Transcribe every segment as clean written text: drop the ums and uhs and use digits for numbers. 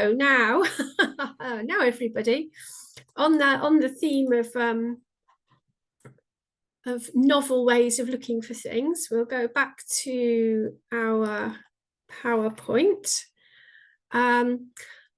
So now, now everybody, on the theme of novel ways of looking for things, we'll go back to our PowerPoint.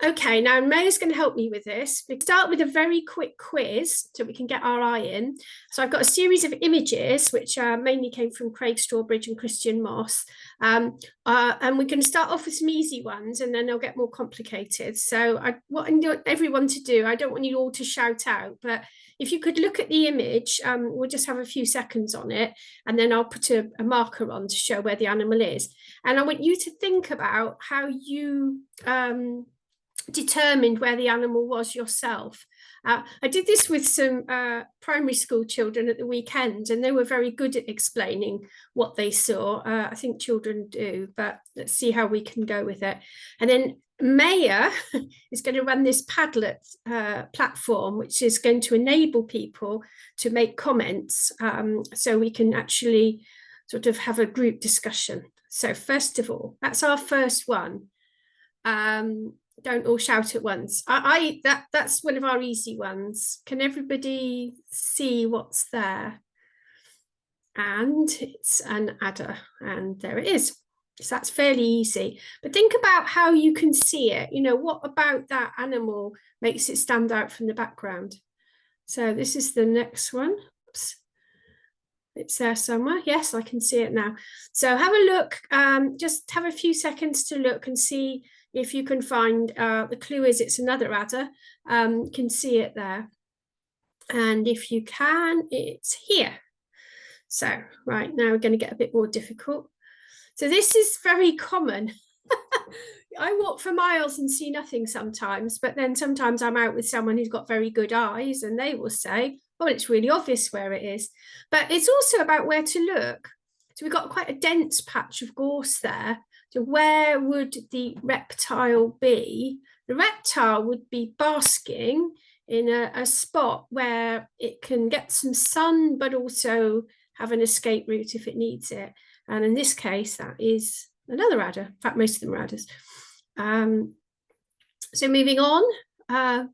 Okay, now Maya's going to help me with this. We start with a very quick quiz so we can get our eye in. So I've got a series of images which mainly came from Craig Strawbridge and Christian Moss. And we're going to start off with some easy ones and then they'll get more complicated. So what I want everyone to do, I don't want you all to shout out, but if you could look at the image, we'll just have a few seconds on it and then I'll put a marker on to show where the animal is. And I want you to think about how you determined where the animal was yourself. I did this with some primary school children at the weekend and they were very good at explaining what they saw. I think children do, but let's see how we can go with it. And then Maya is going to run this Padlet platform, which is going to enable people to make comments so we can actually sort of have a group discussion. So first of all, that's our first one. Don't all shout at once. That's one of our easy ones. Can everybody see what's there? And it's an adder, and there it is. So that's fairly easy. But think about how you can see it. You know, what about that animal makes it stand out from the background? So this is the next one. Oops. It's there somewhere. Yes, I can see it now. So have a look. Just have a few seconds to look and see if you can find, the clue is it's another adder, can see it there. And if you can, it's here. So, right, now we're going to get a bit more difficult. So this is very common. I walk for miles and see nothing sometimes, but then sometimes I'm out with someone who's got very good eyes and they will say, oh, it's really obvious where it is. But it's also about where to look. So we've got quite a dense patch of gorse there. So where would the reptile be? The reptile would be basking in a spot where it can get some sun, but also have an escape route if it needs it. And in this case, that is another adder. In fact, most of them are adders. So moving on,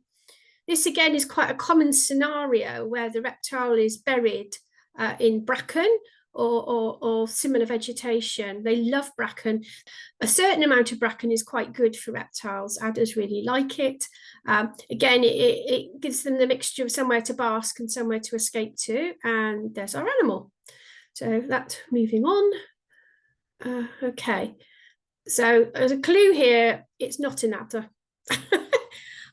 this again is quite a common scenario where the reptile is buried in bracken or similar vegetation. They love bracken. A certain amount of bracken is quite good for reptiles. Adders really like it. Again, it gives them the mixture of somewhere to bask and somewhere to escape to. And there's our animal. So that's moving on. Okay. So as a clue here, it's not an adder.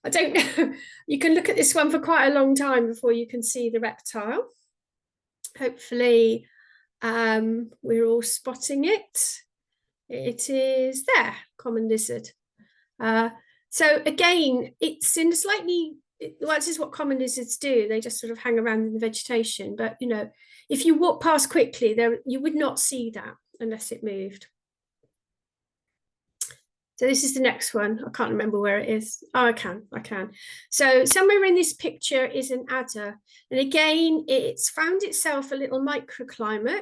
I don't know. You can look at this one for quite a long time before you can see the reptile. Hopefully, we're all spotting it. It is there, common lizard. So again, it's in a slightly, well, this is what common lizards do. They just sort of hang around in the vegetation. But, you know, if you walk past quickly, there you would not see that unless it moved. So this is the next one. I can't remember where it is. Oh, I can. So somewhere in this picture is an adder. And again, it's found itself a little microclimate.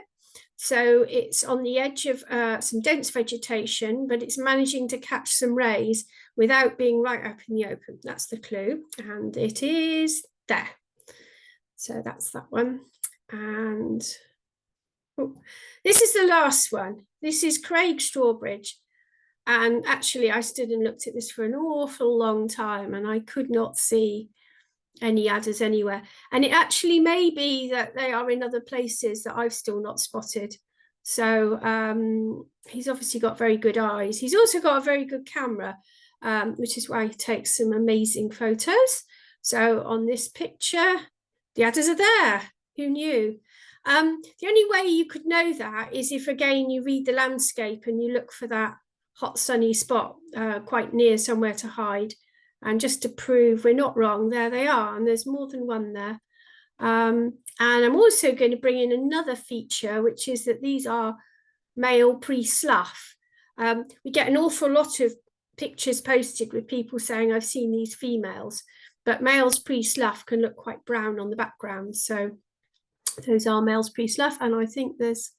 So it's on the edge of some dense vegetation, but it's managing to catch some rays without being right up in the open. That's the clue. And it is there. So that's that one. And oh, this is the last one. This is Craig Strawbridge. And actually, I stood and looked at this for an awful long time and I could not see any adders anywhere. And it actually may be that they are in other places that I've still not spotted. So he's obviously got very good eyes. He's also got a very good camera, which is why he takes some amazing photos. So on this picture, the adders are there. Who knew? The only way you could know that is if, again, you read the landscape and you look for that hot sunny spot quite near somewhere to hide. And just to prove we're not wrong, there they are, and there's more than one there. And I'm also going to bring in another feature, which is that these are male pre-slough. We get an awful lot of pictures posted with people saying, I've seen these females, but males pre-slough can look quite brown on the background. So those are males pre-slough, and I think there's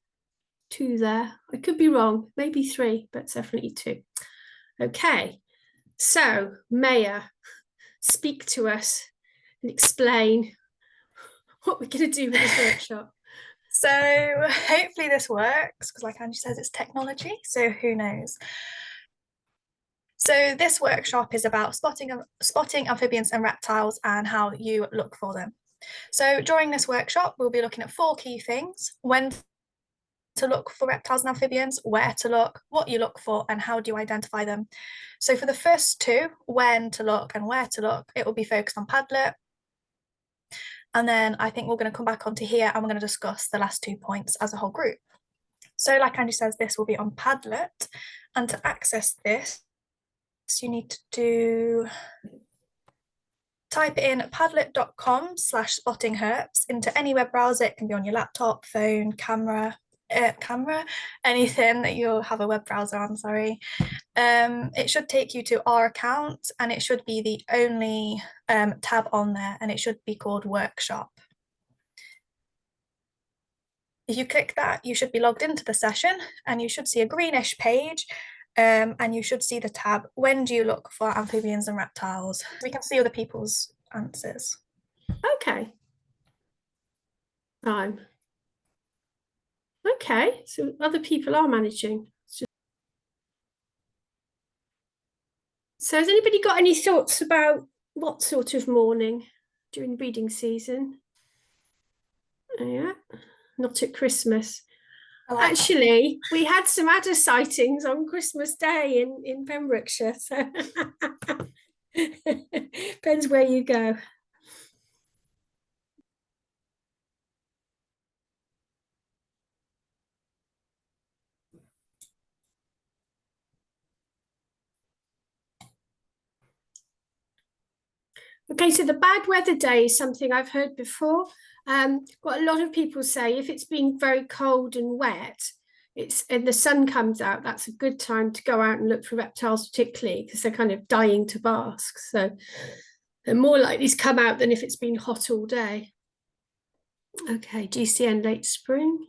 2 there. I could be wrong, maybe 3, but definitely 2. Okay, So, Maya, speak to us and explain what we're going to do with this workshop. So hopefully this works, because like Angie says, it's technology, so who knows. So this workshop is about spotting amphibians and reptiles and how you look for them. So during this workshop, we'll be looking at 4 key things: when to look for reptiles and amphibians, where to look, what you look for, and how do you identify them. So for the first 2, when to look and where to look, it will be focused on Padlet. And then I think we're going to come back onto here and we're going to discuss the last 2 points as a whole group. So like Andy says, this will be on Padlet. And to access this, you need to type in padlet.com/spottingherps into any web browser. It can be on your laptop, phone, camera, anything that you'll have a web browser on, sorry. It should take you to our account, and it should be the only tab on there, and it should be called Workshop. If you click that, you should be logged into the session, and you should see a greenish page, and you should see the tab, when do you look for amphibians and reptiles? We can see other people's answers. Okay. Okay, so other people are managing. So has anybody got any thoughts about what sort of morning during breeding season? Yeah, not at Christmas. Like actually, we had some adder sightings on Christmas Day in Pembrokeshire. So depends where you go. Okay, so the bad weather day is something I've heard before. What a lot of people say, if it's been very cold and wet, and the sun comes out, that's a good time to go out and look for reptiles, particularly because they're kind of dying to bask. So they're more likely to come out than if it's been hot all day. Okay, GCN late spring.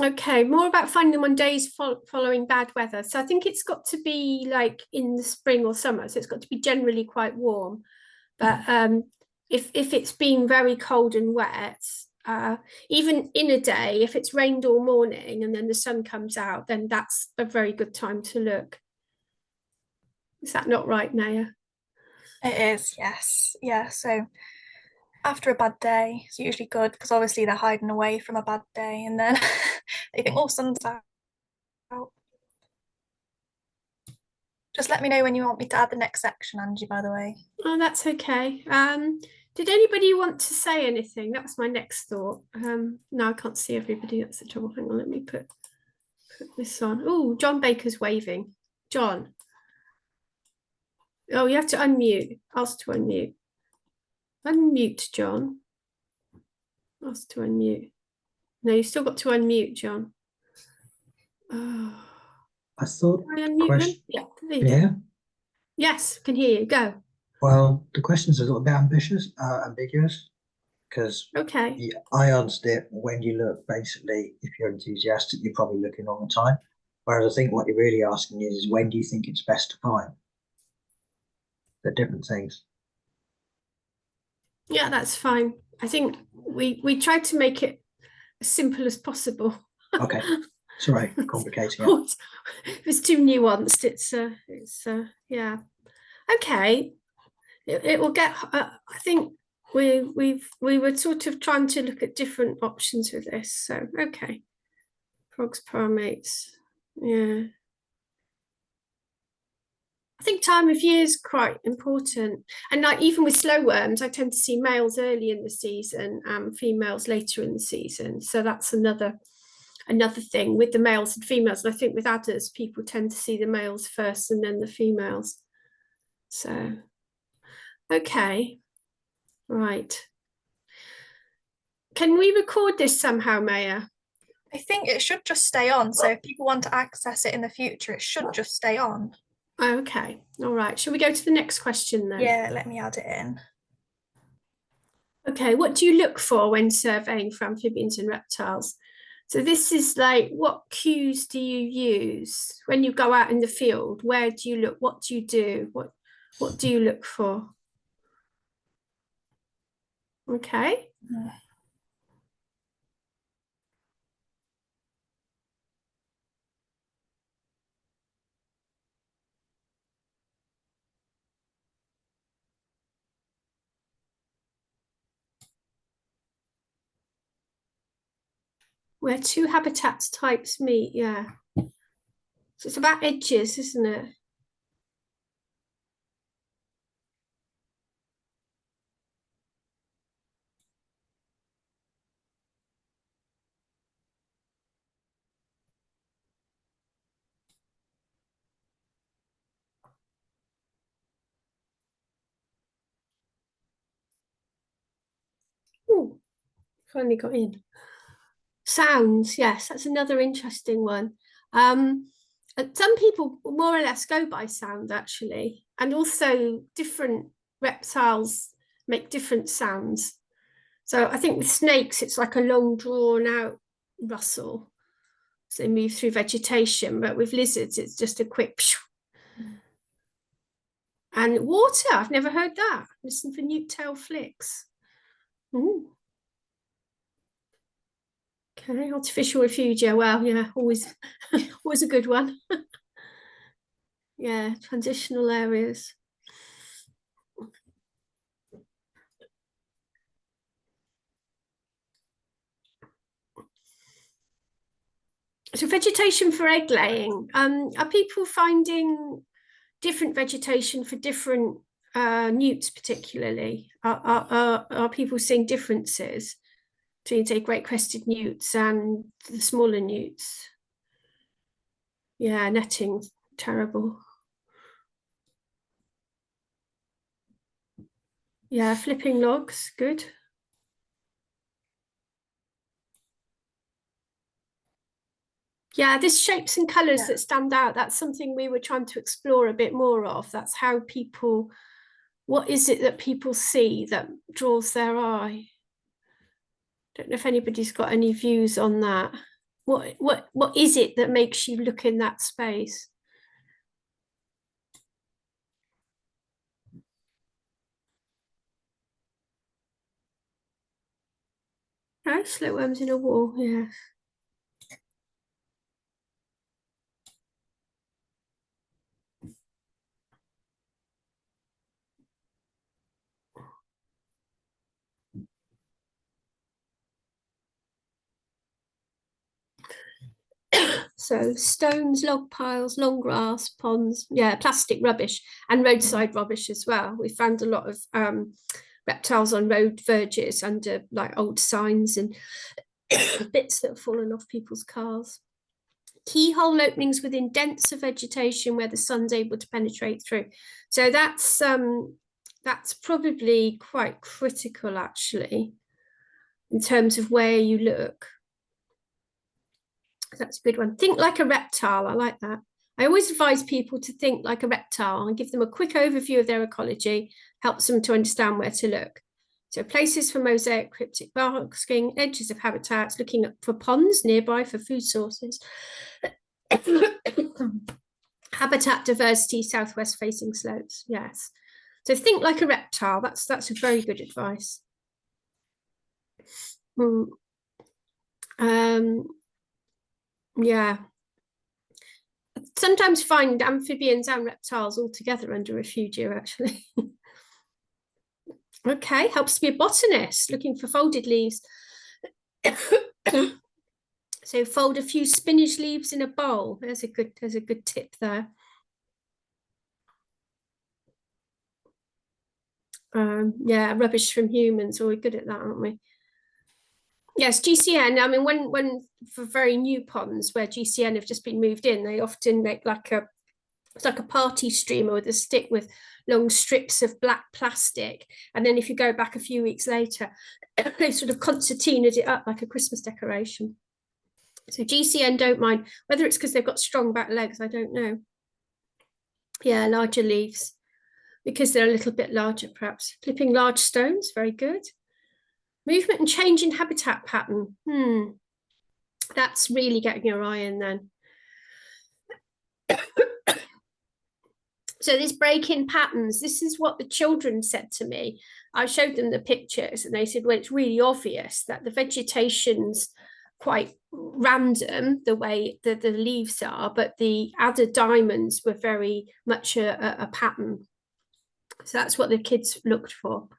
Okay, more about finding them on days following bad weather. So I think it's got to be like in the spring or summer. So it's got to be generally quite warm. But if it's been very cold and wet, even in a day, if it's rained all morning and then the sun comes out, then that's a very good time to look. Is that not right, Naya? It is, yes. Yeah, so after a bad day, it's usually good because obviously they're hiding away from a bad day, and then they think, oh, sun's out. Just let me know when you want me to add the next section, Angie, by the way. Oh, that's okay. Did anybody want to say anything? That was my next thought. No, I can't see everybody. That's the trouble. Hang on, let me put this on. Oh, John Baker's waving. John. Oh, you have to unmute. Ask to unmute. Unmute, John. Ask to unmute. No, you still got to unmute, John. Oh. I thought Can I unmute him? Yeah, there you go. Yes, can hear you. Go. Well, the question's a little bit ambiguous, because okay. I answered it when you look, basically, if you're enthusiastic, you're probably looking all the time. Whereas I think what you're really asking is when do you think it's best to find? They're different things. Yeah, that's fine. I think we tried to make it as simple as possible. Okay, sorry, complicating it. If it's too nuanced, it's yeah. Okay, it will get. I think we were sort of trying to look at different options with this. So okay, frogs, primates, yeah. I think time of year is quite important. And like even with slow worms, I tend to see males early in the season and females later in the season. So that's another thing with the males and females. And I think with adders, people tend to see the males first and then the females. So, okay, right. Can we record this somehow, Maya? I think it should just stay on. So if people want to access it in the future, it should just stay on. Okay, all right. Shall we go to the next question then? Yeah, let me add it in. Okay, what do you look for when surveying for amphibians and reptiles? So this is like, what cues do you use when you go out in the field? Where do you look? What do you do? What do you look for? Okay. Where two habitats types meet, yeah. So it's about edges, isn't it? Oh, finally got in. Sounds, yes, that's another interesting one. Some people more or less go by sound actually, and also different reptiles make different sounds. So I think with snakes, it's like a long drawn out rustle. So they move through vegetation, but with lizards, it's just a quick pshh. And water, I've never heard that. Listen for newt tail flicks. Ooh. Okay, artificial refugia. Well, yeah, always a good one. Yeah, transitional areas. So vegetation for egg laying. Are people finding different vegetation for different newts particularly? Are people seeing differences between, say, great crested newts and the smaller newts? Yeah, netting, terrible. Yeah, flipping logs, good. Yeah, this shapes and colours that stand out. That's something we were trying to explore a bit more of. That's how people, what is it that people see that draws their eye? Don't know if anybody's got any views on that. What is it that makes you look in that space? Right, slitworms in a wall, yeah. So stones, log piles, long grass, ponds, yeah, plastic rubbish and roadside rubbish as well. We found a lot of reptiles on road verges under like old signs and bits that have fallen off people's cars. Keyhole openings within denser vegetation where the sun's able to penetrate through. So that's probably quite critical actually in terms of where you look. That's a good one. Think like a reptile. I like that. I always advise people to think like a reptile and give them a quick overview of their ecology, helps them to understand where to look. So places for mosaic cryptic basking, edges of habitats, looking for ponds nearby for food sources. Habitat diversity, southwest facing slopes. Yes. So think like a reptile. That's a very good advice. Yeah. Sometimes find amphibians and reptiles all together under refugia, actually. Okay, helps to be a botanist, looking for folded leaves. So fold a few spinach leaves in a bowl. There's a good tip there. Yeah, rubbish from humans. We're good at that, aren't we? Yes, GCN. I mean, when for very new ponds where GCN have just been moved in, they often make like it's like a party streamer with a stick with long strips of black plastic. And then if you go back a few weeks later, they sort of concertinaed it up like a Christmas decoration. So GCN don't mind, whether it's because they've got strong back legs, I don't know. Yeah, larger leaves, because they're a little bit larger perhaps. Clipping large stones, very good. Movement and change in habitat pattern. That's really getting your eye in then. So this break in patterns, this is what the children said to me. I showed them the pictures and they said, well, it's really obvious that the vegetation's quite random, the way that the leaves are, but the adder diamonds were very much a pattern. So that's what the kids looked for.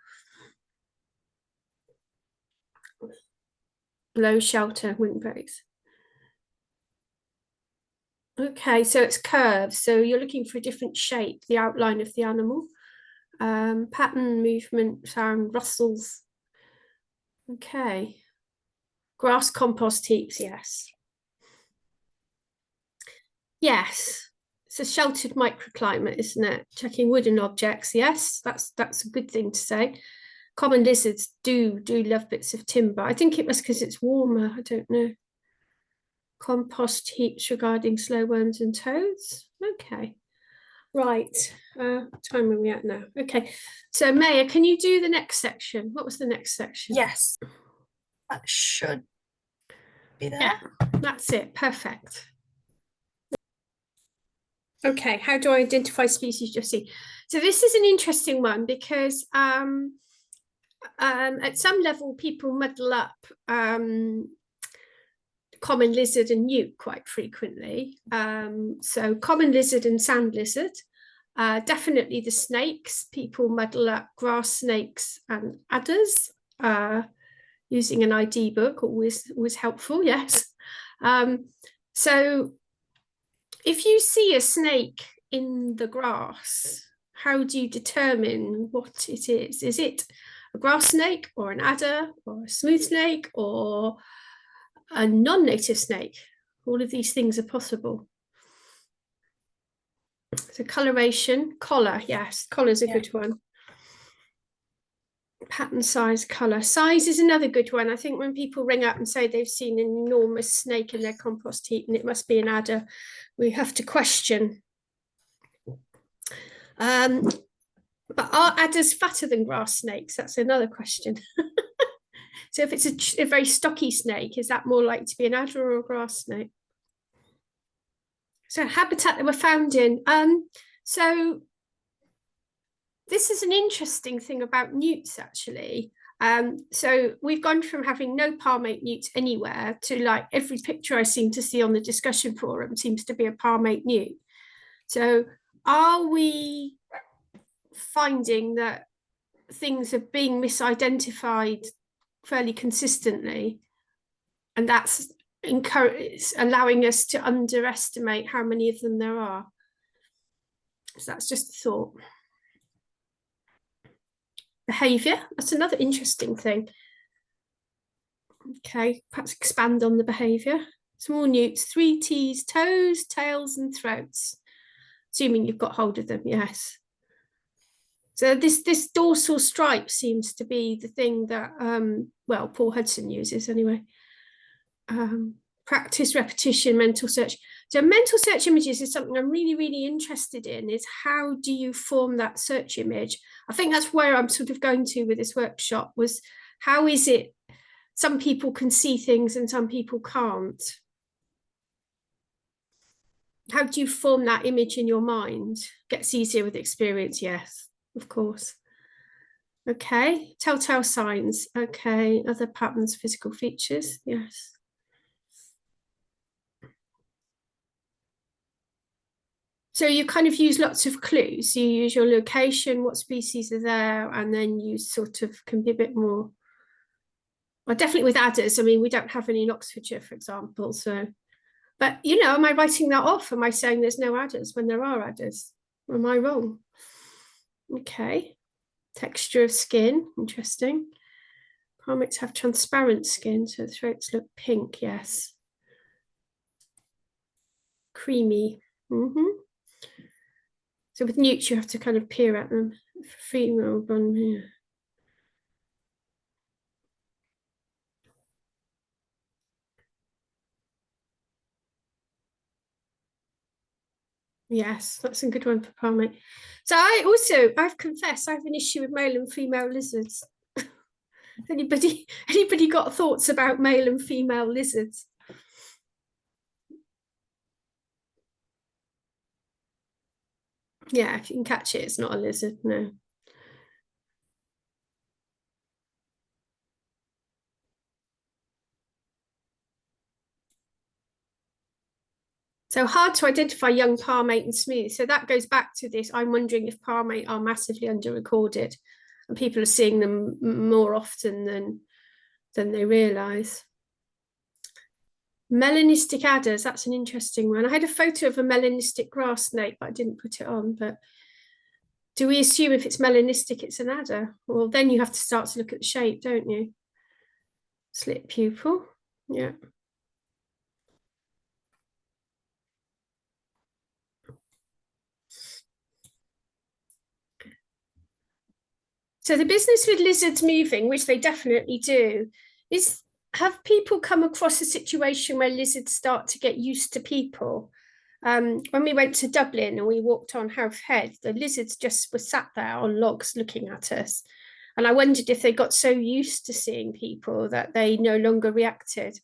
Low shelter windbreaks. Okay, so it's curves. So you're looking for a different shape, the outline of the animal. Pattern, movement, sound, rustles. Okay. Grass compost heaps, yes. Yes, it's a sheltered microclimate, isn't it? Checking wooden objects, yes, that's a good thing to say. Common lizards do love bits of timber. I think it was because it's warmer, I don't know. Compost heaps regarding slow worms and toads. Okay, right. What time are we at now? Okay, so Maya, can you do the next section? What was the next section? Yes, that should be there. Yeah, that's it. Perfect. Okay, how do I identify species you see? So this is an interesting one because at some level people muddle up common lizard and newt quite frequently. So common lizard and sand lizard. Definitely the snakes. People muddle up grass snakes and adders. Using an ID book always helpful, yes. So if you see a snake in the grass, how do you determine what it is? Is it a grass snake or an adder or a smooth snake or a non-native snake? All of these things are possible. So coloration, collar, yes, collar's a good one. Pattern, size, color. Size is another good one. I think when people ring up and say they've seen an enormous snake in their compost heap and it must be an adder, we have to question. But are adders fatter than grass snakes? That's another question. So if it's a very stocky snake, is that more likely to be an adder or a grass snake? So habitat that we're found in. So this is an interesting thing about newts, actually. So we've gone from having no palmate newts anywhere to like every picture I seem to see on the discussion forum seems to be a palmate newt. So are we finding that things are being misidentified fairly consistently, and that's allowing us to underestimate how many of them there are? So that's just a thought. Behavior, that's another interesting thing. Okay, perhaps expand on the behavior. Small newts, 3 T's, toes, tails, and throats. Assuming you've got hold of them, yes. So this dorsal stripe seems to be the thing that, well, Paul Hudson uses anyway. Practice, repetition, mental search. So mental search images is something I'm really interested in, is how do you form that search image? I think that's where I'm sort of going to with this workshop, was how is it some people can see things and some people can't? How do you form that image in your mind? Gets easier with experience, yes, of course. Okay, telltale signs. Okay, other patterns, physical features, yes. So you kind of use lots of clues. You use your location, what species are there, and then you sort of can be a bit more, well, definitely with adders. I mean, we don't have any in Oxfordshire, for example. So, but you know, am I writing that off? Am I saying there's no adders when there are adders? Am I wrong? Okay. Texture of skin, interesting. Primates have transparent skin, so the throats look pink, yes. Creamy. So with newts, you have to kind of peer at them. Female one here. Yes, that's a good one for primate. So I've confessed, I have an issue with male and female lizards. Anybody got thoughts about male and female lizards? Yeah, if you can catch it, it's not a lizard, no. So hard to identify young parmate and smooth. So that goes back to this. I'm wondering if parmate are massively under-recorded and people are seeing them more often than they realise. Melanistic adders, that's an interesting one. I had a photo of a melanistic grass snake, but I didn't put it on. But do we assume if it's melanistic, it's an adder? Well, then you have to start to look at the shape, don't you? Slit pupil, yeah. So the business with lizards moving, which they definitely do, is have people come across a situation where lizards start to get used to people? When we went to Dublin and we walked on Howth Head, the lizards just were sat there on logs looking at us. And I wondered if they got so used to seeing people that they no longer reacted.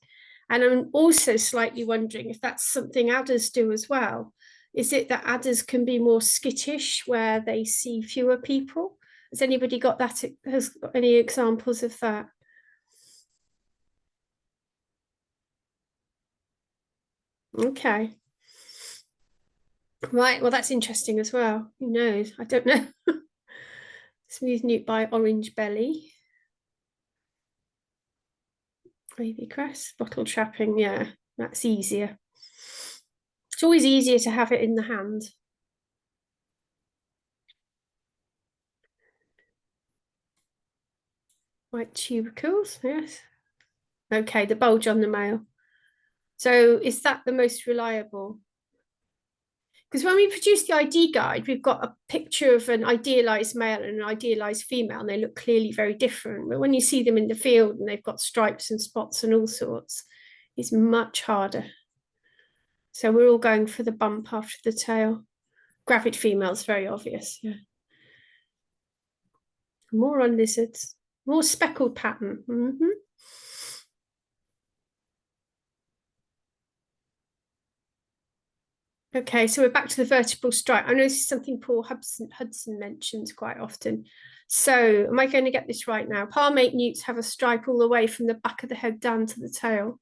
And I'm also slightly wondering if that's something adders do as well. Is it that adders can be more skittish where they see fewer people? Has anybody got that? Has got any examples of that? Okay. Right, well, that's interesting as well. Who knows? I don't know. Smooth newt by orange belly. Baby cress, bottle trapping, yeah, that's easier. It's always easier to have it in the hand. White tubercles, yes. Okay, the bulge on the male. So is that the most reliable? Because when we produce the ID guide, we've got a picture of an idealized male and an idealized female, and they look clearly very different. But when you see them in the field and they've got stripes and spots and all sorts, it's much harder. So we're all going for the bump after the tail. Gravid females, very obvious, yeah. More on lizards, more speckled pattern. Okay, so we're back to the vertebral stripe. I know this is something Paul Hudson mentions quite often. So am I going to get this right now? Palmate newts have a stripe all the way from the back of the head down to the tail.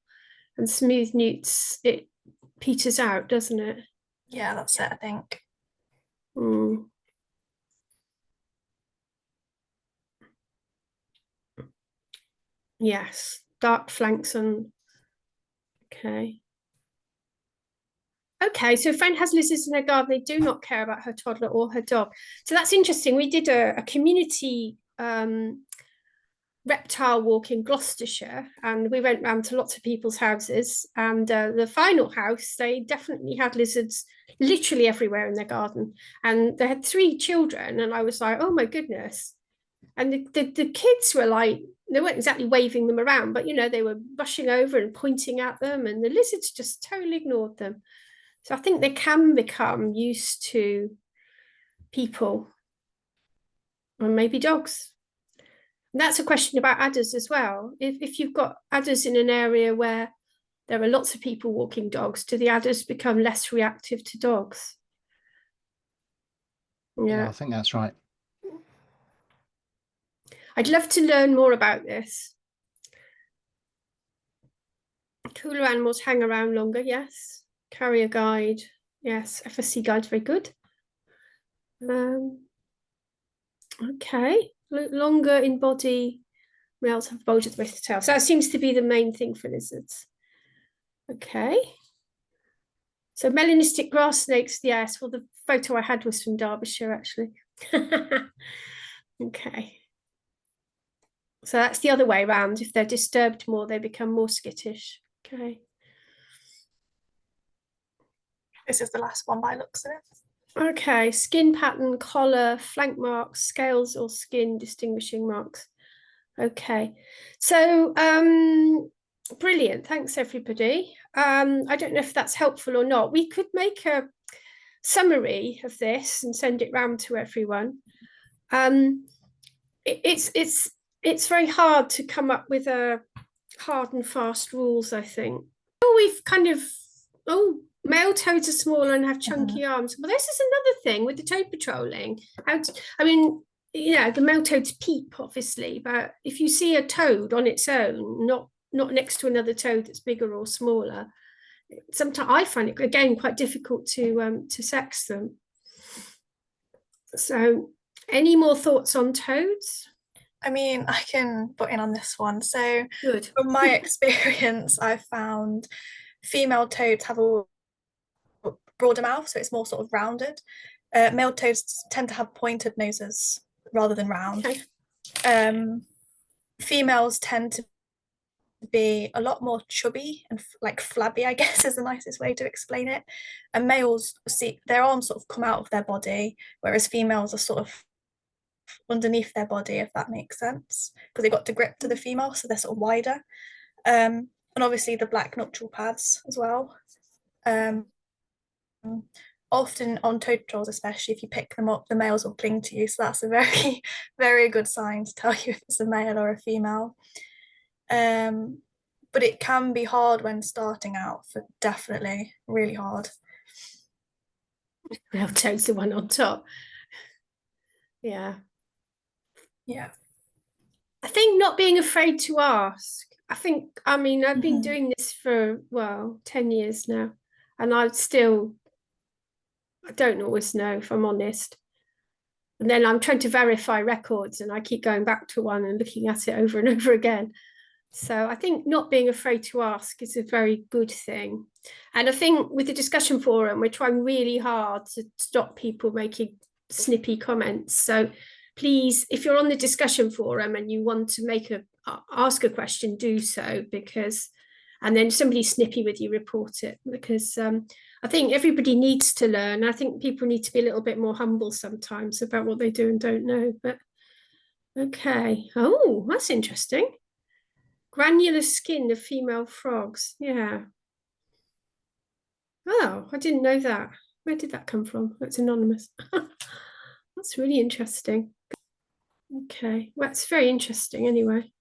And smooth newts, it peters out, doesn't it? Yeah, that's it, I think. Yes, dark flanks on. Okay. Okay, so if a friend has lizards in her garden, they do not care about her toddler or her dog. So that's interesting. We did a community reptile walk in Gloucestershire, and we went round to lots of people's houses. And the final house, they definitely had lizards literally everywhere in their garden. And they had 3 children, and I was like, oh my goodness. And the kids were like, they weren't exactly waving them around, but you know, they were rushing over and pointing at them, and the lizards just totally ignored them. So I think they can become used to people and maybe dogs. And that's a question about adders as well. If you've got adders in an area where there are lots of people walking dogs, do the adders become less reactive to dogs? Yeah, I think that's right. I'd love to learn more about this. Cooler animals hang around longer, yes. Carrier guide, yes. FSC guide, very good. Okay, longer in body, males have bulge at the base of the tail. So that seems to be the main thing for lizards. Okay. So melanistic grass snakes, yes. Well, the photo I had was from Derbyshire, actually. Okay. So that's the other way around. If they're disturbed more, they become more skittish. Okay. This is the last one by looks of it. Okay, skin pattern, collar, flank marks, scales or skin distinguishing marks. Okay, so brilliant. Thanks, everybody. I don't know if that's helpful or not. We could make a summary of this and send it round to everyone. It's very hard to come up with a hard and fast rules, I think. We've kind of, male toads are smaller and have chunky arms. Well, this is another thing with the toad patrolling. I mean, the male toads peep, obviously, but if you see a toad on its own, not next to another toad that's bigger or smaller, sometimes I find it, again, quite difficult to sex them. So any more thoughts on toads? I mean, I can butt in on this one. So Good. from my experience, I've found female toads have a broader mouth, so it's more sort of rounded. Male toads tend to have pointed noses rather than round. Okay. Females tend to be a lot more chubby and like flabby, I guess is the nicest way to explain it. And males, see their arms sort of come out of their body, whereas females are sort of underneath their body, if that makes sense, because they got to grip to the female, so they're sort of wider. And obviously the black nuptial pads as well. Often on toad patrols, especially if you pick them up, the males will cling to you, so that's a very, very good sign to tell you if it's a male or a female. But it can be hard when starting out, for definitely really hard. Male toad's the one on top. Yeah. I think not being afraid to ask. I mean, I've been doing this for, 10 years now, and I don't always know, if I'm honest. And then I'm trying to verify records, and I keep going back to one and looking at it over and over again. So I think not being afraid to ask is a very good thing. And I think with the discussion forum, we're trying really hard to stop people making snippy comments. So please, if you're on the discussion forum and you want to ask a question, do so, and then somebody's snippy with you, report it, because I think everybody needs to learn. I think people need to be a little bit more humble sometimes about what they do and don't know. But okay. Oh, that's interesting. Granular skin of female frogs. Yeah. Oh, I didn't know that. Where did that come from? That's anonymous. That's really interesting. Okay, well, that's very interesting anyway.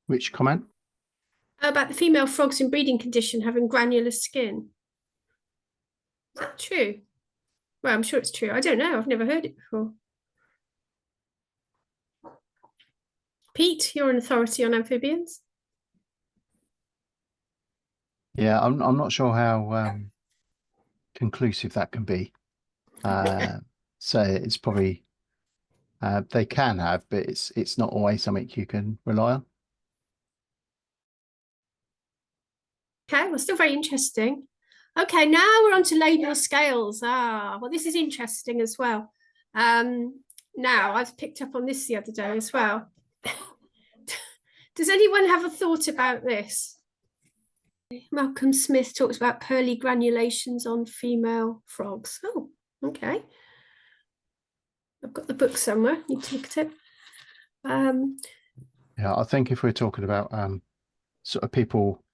Which comment? About the female frogs in breeding condition having granular skin. Is that true? Well, I'm sure it's true. I don't know. I've never heard it before. Pete, you're an authority on amphibians. Yeah, I'm not sure how conclusive that can be. So it's probably they can have, but it's not always something you can rely on. Okay, well, still very interesting. Okay, now we're on to labial scales. Well, this is interesting as well. Now, I've picked up on this the other day as well. Does anyone have a thought about this? Malcolm Smith talks about pearly granulations on female frogs. Oh, okay. I've got the book somewhere. Need to look at it. Yeah, I think if we're talking about sort of people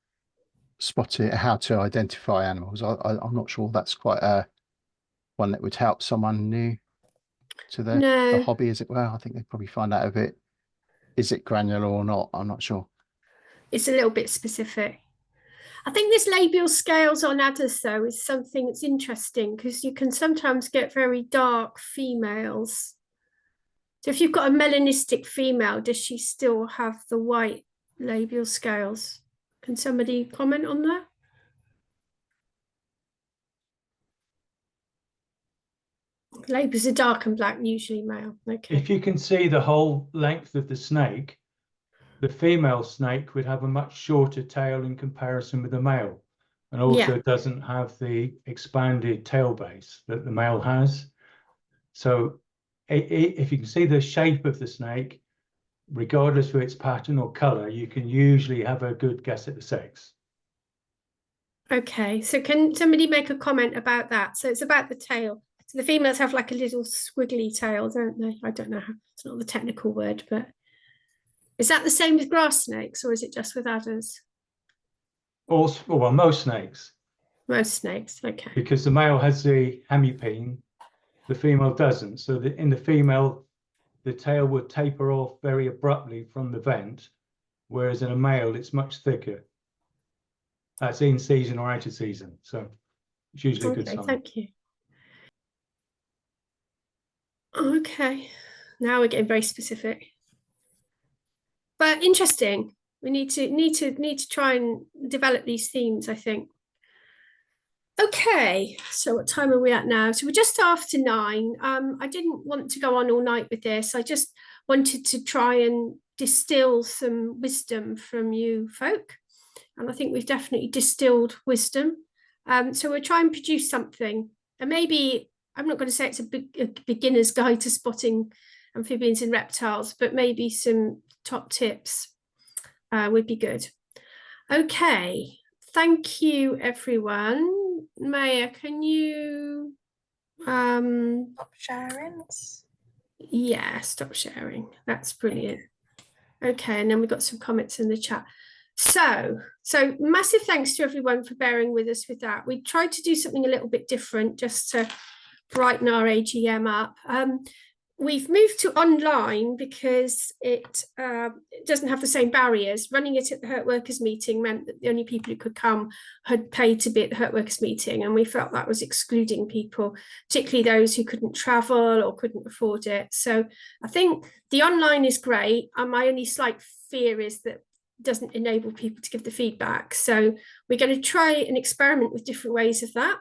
spotting how to identify animals, I'm not sure that's quite one that would help someone new to the hobby, as it were. I think they'd probably find out a bit, is it granular or not? I'm not sure. It's a little bit specific. I think this labial scales on adders, though, is something that's interesting because you can sometimes get very dark females. So if you've got a melanistic female, does she still have the white labial scales? Can somebody comment on that? Labials are dark and black, usually male. Okay. If you can see the whole length of the snake, the female snake would have a much shorter tail in comparison with the male. and also doesn't have the expanded tail base that the male has. So if you can see the shape of the snake, regardless of its pattern or color, you can usually have a good guess at the sex. Okay, so can somebody make a comment about that? So it's about the tail. So the females have like a little squiggly tail, don't they? I don't know how, it's not the technical word, but is that the same with grass snakes, or is it just with adders? Also, well, most snakes. Most snakes, okay. Because the male has the hemipene, the female doesn't. So in the female, the tail would taper off very abruptly from the vent, whereas in a male, it's much thicker. That's in season or out of season. So it's usually a good sign. Thank you. Okay, now we're getting very specific. But interesting. We need to try and develop these themes, I think. Okay, so what time are we at now? So we're just after 9. I didn't want to go on all night with this. I just wanted to try and distill some wisdom from you folk. And I think we've definitely distilled wisdom. So we'll try and produce something. And maybe, I'm not going to say it's a beginner's guide to spotting amphibians and reptiles, but maybe some top tips would be good. Okay, thank you, everyone. Maya, can you Stop sharing. yeah, stop sharing. That's brilliant. Okay, and then we've got some comments in the chat. So massive thanks to everyone for bearing with us with that. We tried to do something a little bit different just to brighten our AGM up. We've moved to online because it doesn't have the same barriers. Running it at the Hurt Workers meeting meant that the only people who could come had paid to be at the Hurt Workers meeting, and we felt that was excluding people, particularly those who couldn't travel or couldn't afford it. So I think the online is great, and my only slight fear is that it doesn't enable people to give the feedback. So we're going to try and experiment with different ways of that.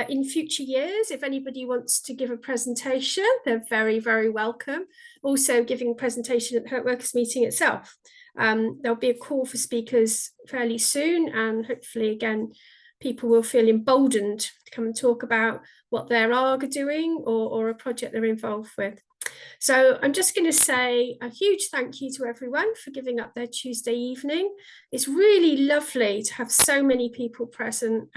In future years, if anybody wants to give a presentation, they're very, very welcome. Also giving a presentation at the Hurt Workers meeting itself. There'll be a call for speakers fairly soon, and hopefully again, people will feel emboldened to come and talk about what their ARG are doing or a project they're involved with. So I'm just going to say a huge thank you to everyone for giving up their Tuesday evening. It's really lovely to have so many people present,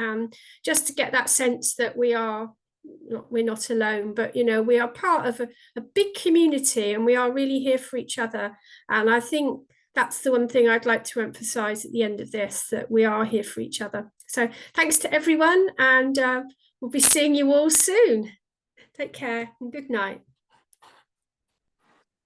just to get that sense that we're not alone, but you know, we are part of a big community, and we are really here for each other. And I think that's the one thing I'd like to emphasize at the end of this, that we are here for each other. So thanks to everyone, and we'll be seeing you all soon. Take care and good night.